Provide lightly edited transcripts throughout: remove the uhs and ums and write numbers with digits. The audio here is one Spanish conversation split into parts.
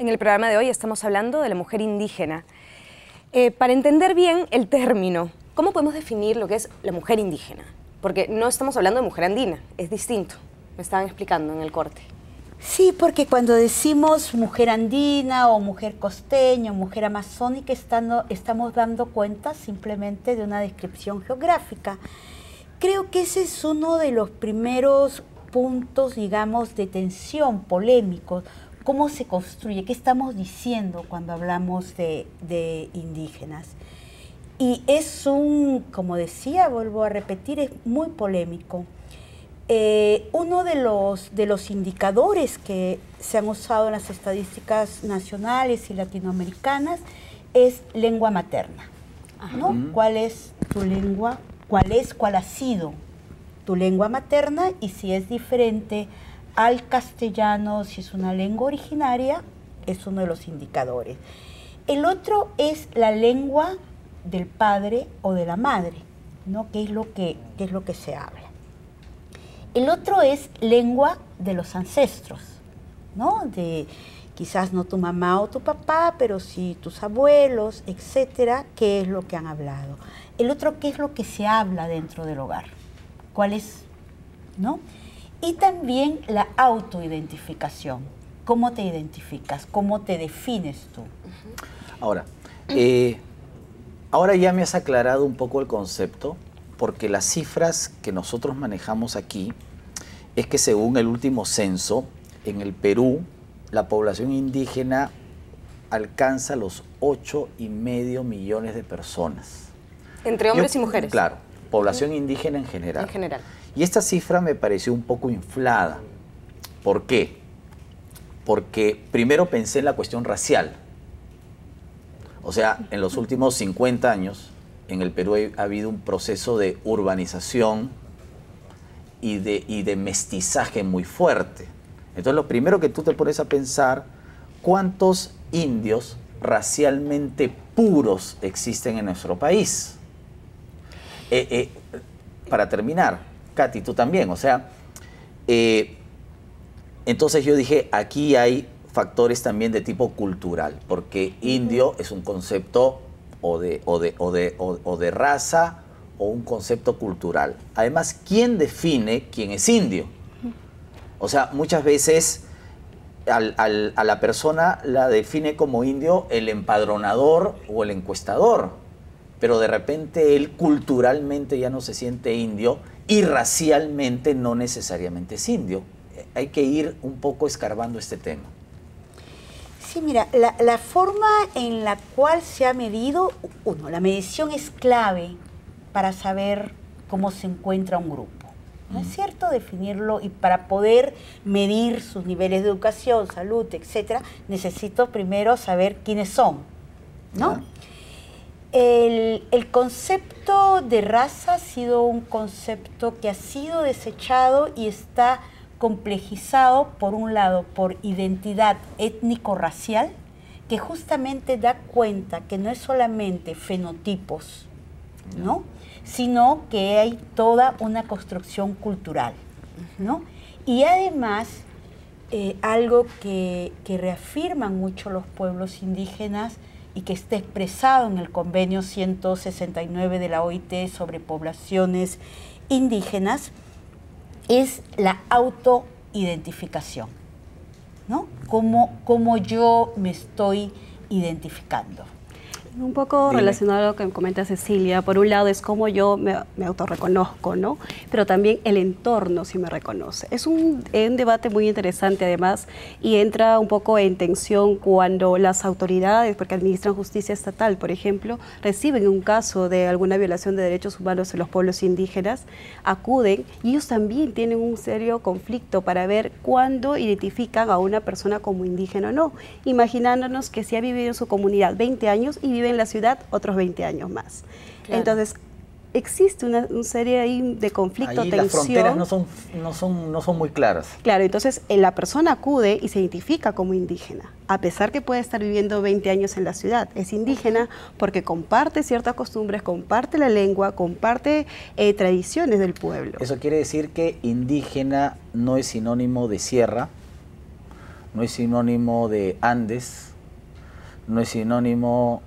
En el programa de hoy estamos hablando de la mujer indígena. Para entender bien el término, ¿cómo podemos definir lo que es la mujer indígena? Porque no estamos hablando de mujer andina, es distinto. Me estaban explicando en el corte. Sí, porque cuando decimos mujer andina o mujer costeña o mujer amazónica, estamos dando cuenta simplemente de una descripción geográfica. Creo que ese es uno de los primeros puntos, digamos, de tensión polémicos. ¿Cómo se construye? ¿Qué estamos diciendo cuando hablamos de indígenas? Y es como decía, vuelvo a repetir, es muy polémico. Uno de los indicadores que se han usado en las estadísticas nacionales y latinoamericanas es lengua materna, ¿no? ¿Cuál es tu lengua? ¿Cuál ha sido tu lengua materna? Y si es diferente al castellano, si es una lengua originaria, es uno de los indicadores. El otro es la lengua del padre o de la madre, ¿no? ¿Qué es lo que se habla? El otro es lengua de los ancestros, ¿no? De quizás no tu mamá o tu papá, pero sí tus abuelos, etcétera, ¿qué es lo que han hablado? El otro, ¿qué es lo que se habla dentro del hogar? ¿Cuál es? ¿No? Y también la autoidentificación. ¿Cómo te identificas? ¿Cómo te defines tú? Ahora ya me has aclarado un poco el concepto, porque las cifras que nosotros manejamos aquí es que según el último censo, en el Perú, la población indígena alcanza los 8,5 millones de personas. ¿Entre hombres y mujeres? Claro, población indígena en general. En general. Y esta cifra me pareció un poco inflada. ¿Por qué? Porque primero pensé en la cuestión racial. O sea, en los últimos 50 años, en el Perú ha habido un proceso de urbanización y de mestizaje muy fuerte. Entonces, lo primero que tú te pones a pensar, ¿cuántos indios racialmente puros existen en nuestro país? Para terminar, Katy, tú también, o sea, entonces yo dije, aquí hay factores también de tipo cultural, porque indio es un concepto o de raza o un concepto cultural. Además, ¿quién define quién es indio? O sea, muchas veces a la persona la define como indio el empadronador o el encuestador, pero de repente él culturalmente ya no se siente indio y racialmente no necesariamente es indio. Hay que ir un poco escarbando este tema. Sí, mira, la forma en la cual se ha medido, la medición es clave para saber cómo se encuentra un grupo. ¿No es cierto? Definirlo, y para poder medir sus niveles de educación, salud, etcétera, necesito primero saber quiénes son, ¿no? El concepto de raza ha sido un concepto que ha sido desechado y está complejizado, por un lado, por identidad étnico-racial, que justamente da cuenta que no es solamente fenotipos, ¿no? Sino que hay toda una construcción cultural, ¿no? Y además, algo que reafirman mucho los pueblos indígenas y que está expresado en el convenio 169 de la OIT sobre poblaciones indígenas, es la autoidentificación, ¿no? Cómo yo me estoy identificando. Un poco relacionado a lo que comenta Cecilia, por un lado es cómo yo me autorreconozco, ¿no? Pero también el entorno si me reconoce. Es un debate muy interesante además y entra un poco en tensión cuando las autoridades, porque administran justicia estatal, por ejemplo, reciben un caso de alguna violación de derechos humanos en los pueblos indígenas, acuden y ellos también tienen un serio conflicto para ver cuándo identifican a una persona como indígena o no, imaginándonos que si ha vivido en su comunidad 20 años y vive en la ciudad otros 20 años más. Claro. Entonces, existe una serie ahí de conflicto, ahí tensión. Las fronteras no son muy claras. Claro, entonces la persona acude y se identifica como indígena, a pesar que puede estar viviendo 20 años en la ciudad. Es indígena porque comparte ciertas costumbres, comparte la lengua, comparte tradiciones del pueblo. Eso quiere decir que indígena no es sinónimo de sierra, no es sinónimo de Andes, no es sinónimo...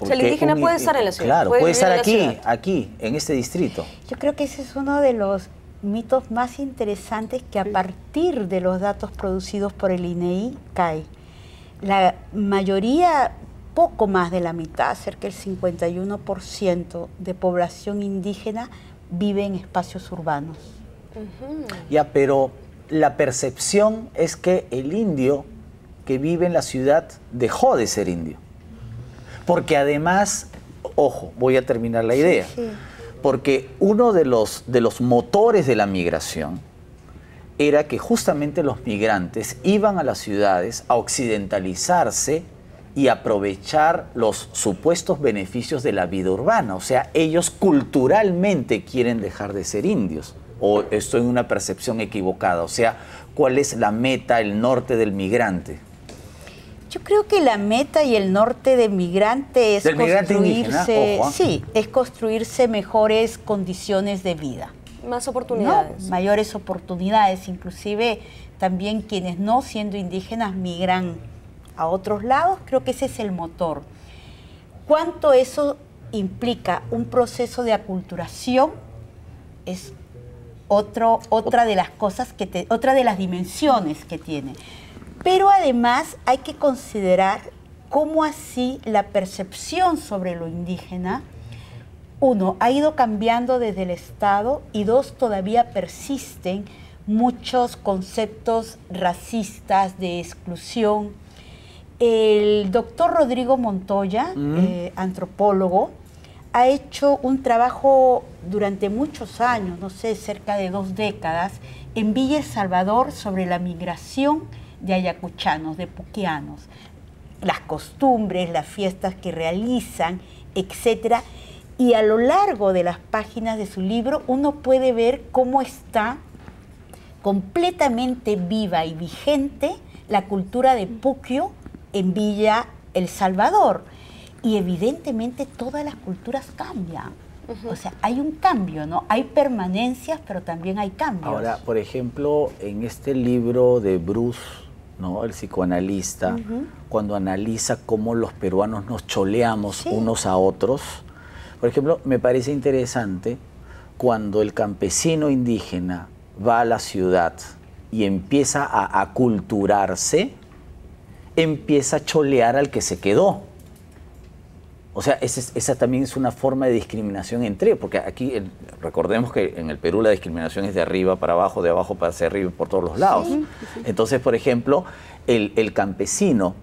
O sea, el indígena puede estar en la ciudad. Claro, puede estar vivir aquí, en este distrito. Yo creo que ese es uno de los mitos más interesantes que a partir de los datos producidos por el INEI cae. La mayoría, poco más de la mitad, cerca del 51% de población indígena vive en espacios urbanos. Ya, pero la percepción es que el indio que vive en la ciudad dejó de ser indio. Porque además, ojo, voy a terminar la idea, porque uno de los motores de la migración era que justamente los migrantes iban a las ciudades a occidentalizarse y aprovechar los supuestos beneficios de la vida urbana. O sea, ellos culturalmente quieren dejar de ser indios. ¿O estoy en una percepción equivocada? O sea, ¿cuál es la meta, el norte del migrante? Yo creo que la meta y el norte del migrante es es construirse mejores condiciones de vida. Más oportunidades. ¿No? Mayores oportunidades, inclusive también quienes no siendo indígenas migran a otros lados, creo que ese es el motor. ¿Cuánto eso implica un proceso de aculturación? Es otra de las cosas otra de las dimensiones que tiene. Pero además hay que considerar cómo así la percepción sobre lo indígena, uno, ha ido cambiando desde el Estado y dos, todavía persisten muchos conceptos racistas de exclusión. El doctor Rodrigo Montoya, antropólogo, ha hecho un trabajo durante muchos años, no sé, cerca de 2 décadas, en Villa El Salvador sobre la migración de ayacuchanos, de puquianos, las costumbres, las fiestas que realizan, etcétera. Y a lo largo de las páginas de su libro uno puede ver cómo está completamente viva y vigente la cultura de puquio en Villa El Salvador. Y evidentemente todas las culturas cambian. O sea, hay un cambio, ¿no? Hay permanencias, pero también hay cambios. Ahora, por ejemplo, en este libro de Bruce, ¿no?, el psicoanalista, cuando analiza cómo los peruanos nos choleamos unos a otros, por ejemplo, me parece interesante cuando el campesino indígena va a la ciudad y empieza a aculturarse, empieza a cholear al que se quedó. O sea, esa también es una forma de discriminación entre, porque aquí, recordemos que en el Perú la discriminación es de arriba para abajo, de abajo para hacia arriba, por todos los lados. Entonces, por ejemplo, el campesino,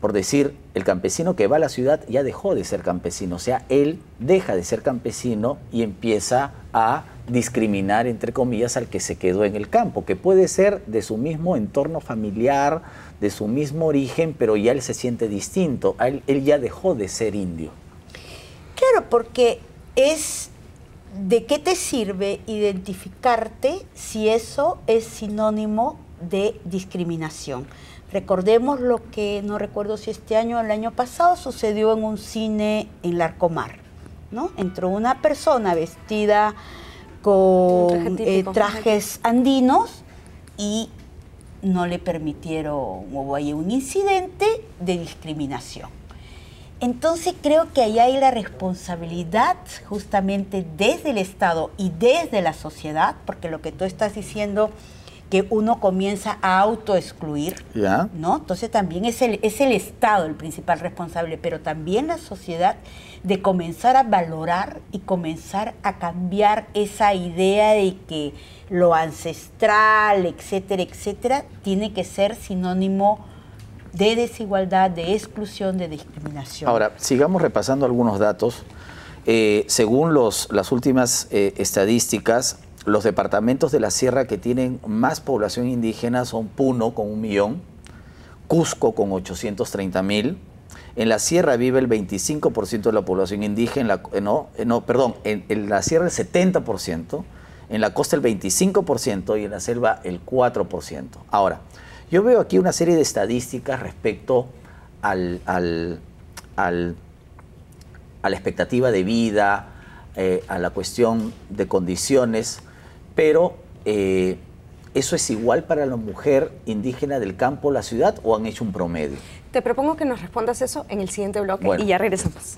por decir, el campesino que va a la ciudad ya dejó de ser campesino, o sea, él deja de ser campesino y empieza a discriminar, entre comillas, al que se quedó en el campo, que puede ser de su mismo entorno familiar, de su mismo origen, pero ya él se siente distinto, él ya dejó de ser indio. Claro, porque es de qué te sirve identificarte si eso es sinónimo de discriminación. Recordemos lo que, no recuerdo si este año o el año pasado, sucedió en un cine en Larcomar, ¿no? Entró una persona vestida con trajes andinos y no le permitieron, hubo ahí un incidente de discriminación. Entonces creo que ahí hay la responsabilidad justamente desde el Estado y desde la sociedad, porque lo que tú estás diciendo, que uno comienza a autoexcluir, ¿no? Entonces también es el Estado el principal responsable, pero también la sociedad, de comenzar a valorar y comenzar a cambiar esa idea de que lo ancestral, etcétera, etcétera, tiene que ser sinónimo de desigualdad, de exclusión, de discriminación. Ahora, sigamos repasando algunos datos. Según las últimas estadísticas, los departamentos de la sierra que tienen más población indígena son Puno con 1 millón, Cusco con 830,000. En la sierra vive el 25% de la población indígena, en la sierra el 70%, en la costa el 25% y en la selva el 4%. Ahora, yo veo aquí una serie de estadísticas respecto a la expectativa de vida, a la cuestión de condiciones, pero ¿eso es igual para la mujer indígena del campo o la ciudad o han hecho un promedio? Te propongo que nos respondas eso en el siguiente bloque Bueno. y ya regresamos.